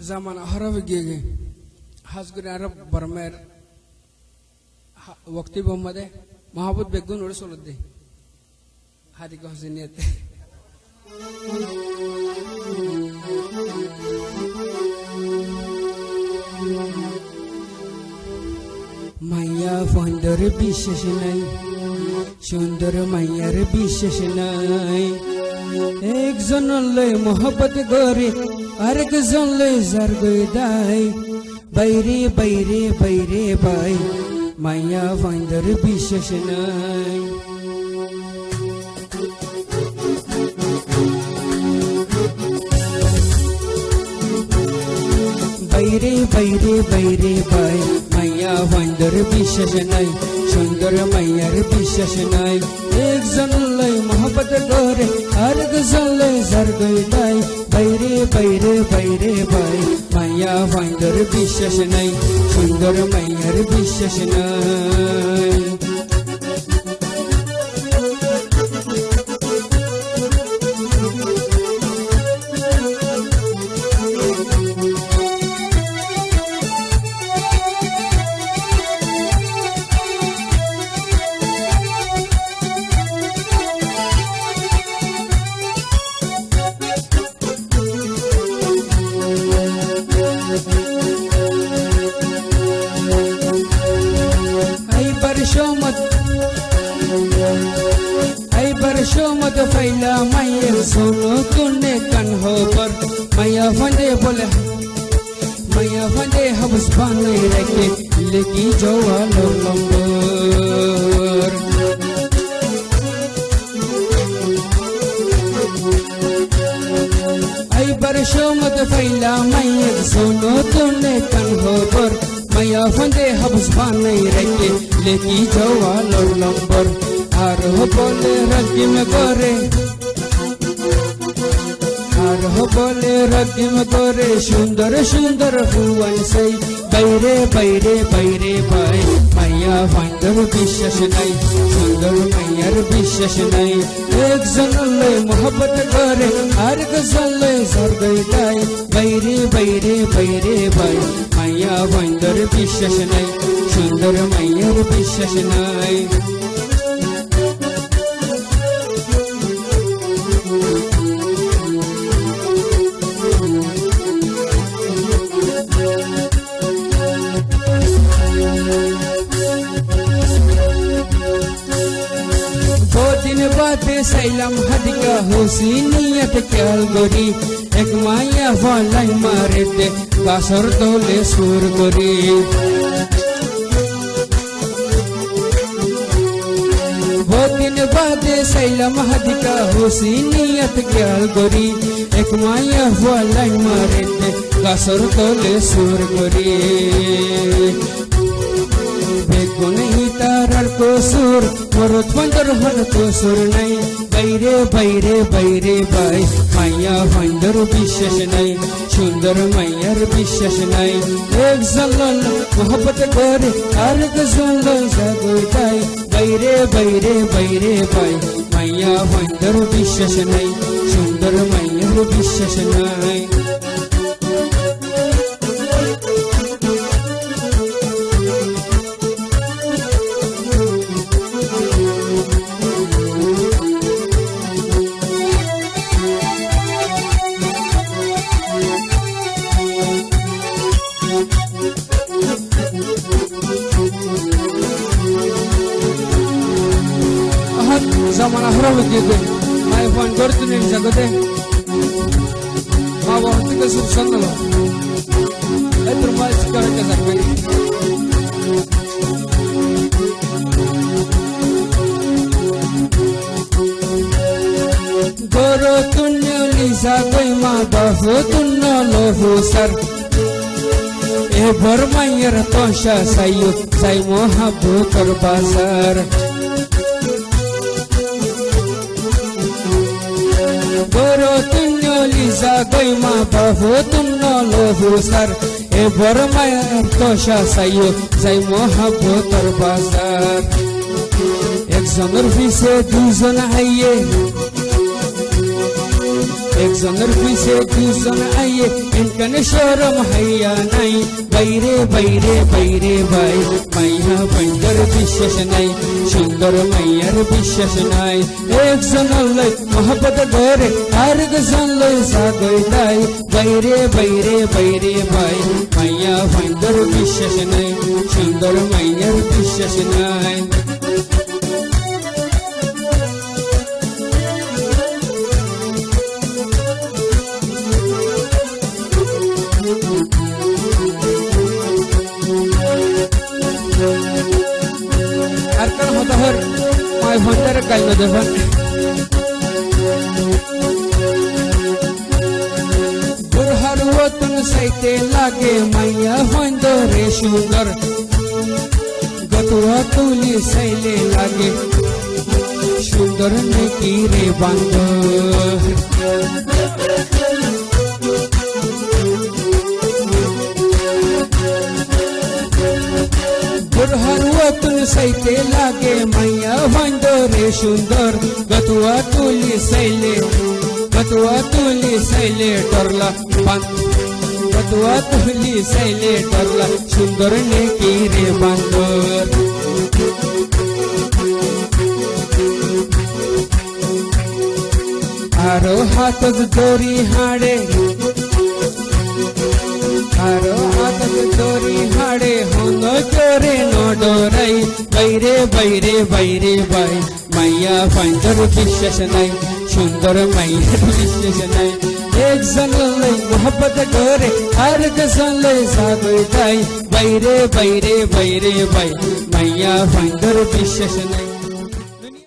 zaman harab gege hasgure arab barmer waqti bommade mahabut begun ur solodde hadi ko hasiniyat মাইয়া ফন্দর বিশ্বাস নাই সুন্দর মাইয়ার বিশ্বাস নাই একজন লয় মোহব্বত করে আরেকজন লয় জার গইদাই বাইরে বাইরে বাইরে বাই মাইয়া ফন্দর বিশ্বাস নাই বাইরে বাইরে বাইরে বাই মাইয়া ফন্দর বিশ্বাস নাই সুন্দর মাইয়ার বিশ্বাস নাই একজন লয় মোহব্বত করে আরেকজন লয় জার গইদাই বাইরে বাইরে বাইরে বাই মাইয়া ফন্দর বিশ্বাস নাই সুন্দর মাইয়ার বিশ্বাস নাই मत फैला मैया सुनो तूने कन हो पर मैया फंदे बोले मैया फंदे हबस बाने रखे लेकी जो वालो लंबर आई बरसो मत फैला मैया सुनो तूने कन हो पर मैया फंदे हबस बाने रखे लेकी जो वालो लंबर আর বলে রকিম করে আর বলে রকিম করে সুন্দর সুন্দর ফুয়ান সেই বাইরে বাইরে বাইরে ভাই মাইয়া ফাইন্দর বিশ্বাস নাই সুন্দর মাইয়ার বিশ্বাস নাই একজন লয় মোহব্বত করে আর একজন লয় স্বর্গটাই বাইরে বাইরে বাইরে ভাই মাইয়া ফাইন্দর বিশ্বাস নাই সুন্দর মাইয়ার বিশ্বাস নাই सैलम हदिका हुसैनियत ख्याल गोरी एक माया फलाई मारे दे बासर तोले सुर गोरी वो दिन बाद सैलम हदिका हुसैनियत ख्याल गोरी एक माया फलाई मारे दे बासर तोले सुर गोरी नहीं तारर को सुर मरत फंदर हन को सुर नहीं বাইরে বাইরে বাইরে বাই মাইয়া ফাইন্দর বিশ্বাস নাই সুন্দর মাইয়ার বিশ্বাস নাই একজন মোহব্বত করে আরেকজন জাগোটাই বাইরে বাইরে বাইরে বাই মাইয়া ফাইন্দর বিশ্বাস নাই সুন্দর মাইয়ার বিশ্বাস নাই zaman ahra begitu, mai fan kortu nih jagote, mau waktu ke subsan lo, itu mai sekarang ke zakme. Goro tunne lisa koi ma bahu tunne lohu sar, bermain tosha sayu say mohabu terbasar. Goro tunne lisa koi ma bahu tunne lohu sar, bermain tosha sayu say mohabu terbasar. Ek zamir fi se duzan haye. একজনের পিছে দুজন আইয়ে এনকানে শরম হাইয়া নাই বাইরে বাইরে বাইরে বাই মাইয়া ভাইন্ডার বিশ্বাস নাই সুন্দর মাইয়ার বিশ্বাস নাই একজন লই মোহব্বত ধরে আর একজন লই সাগই তাই বাইরে বাইরে বাইরে বাই মাইয়া ভাইন্ডার বিশ্বাস নাই সুন্দর মাইয়ার বিশ্বাস নাই আর কার হতাহর মাই ভান্ডার গাইল দেখুন বুড়হার ওতন সাইতে লাগে মাইয়া ভান্ডারে সুন্দর গতুয়া তুলি সাইলে লাগে সুন্দর নাকি রে বান্দর বুড়হার ওতন সাইতে লাগে মাইয়া ভান্ডারে সুন্দর গতুয়া তুলি সাইলে ডরলা গতুয়া তুলি সাইলে ডরলা সুন্দর নাকি রে বান্দর আরো হাতত দড়ি হাড়ে আরো হাতত দড়ি হাড়ে হন চোরে নডরাই বাইরে বাইরে বাইরে বাই মাইয়া ভাইন্ডার বিশ্বাস নাই সুন্দর মাইয়ার বিশ্বাস নাই একজন লই মোহব্বত করে আর একজন লই সাগই তাই বাইরে বাইরে বাইরে বাই মাইয়া ভাইন্ডার বিশ্বাস নাই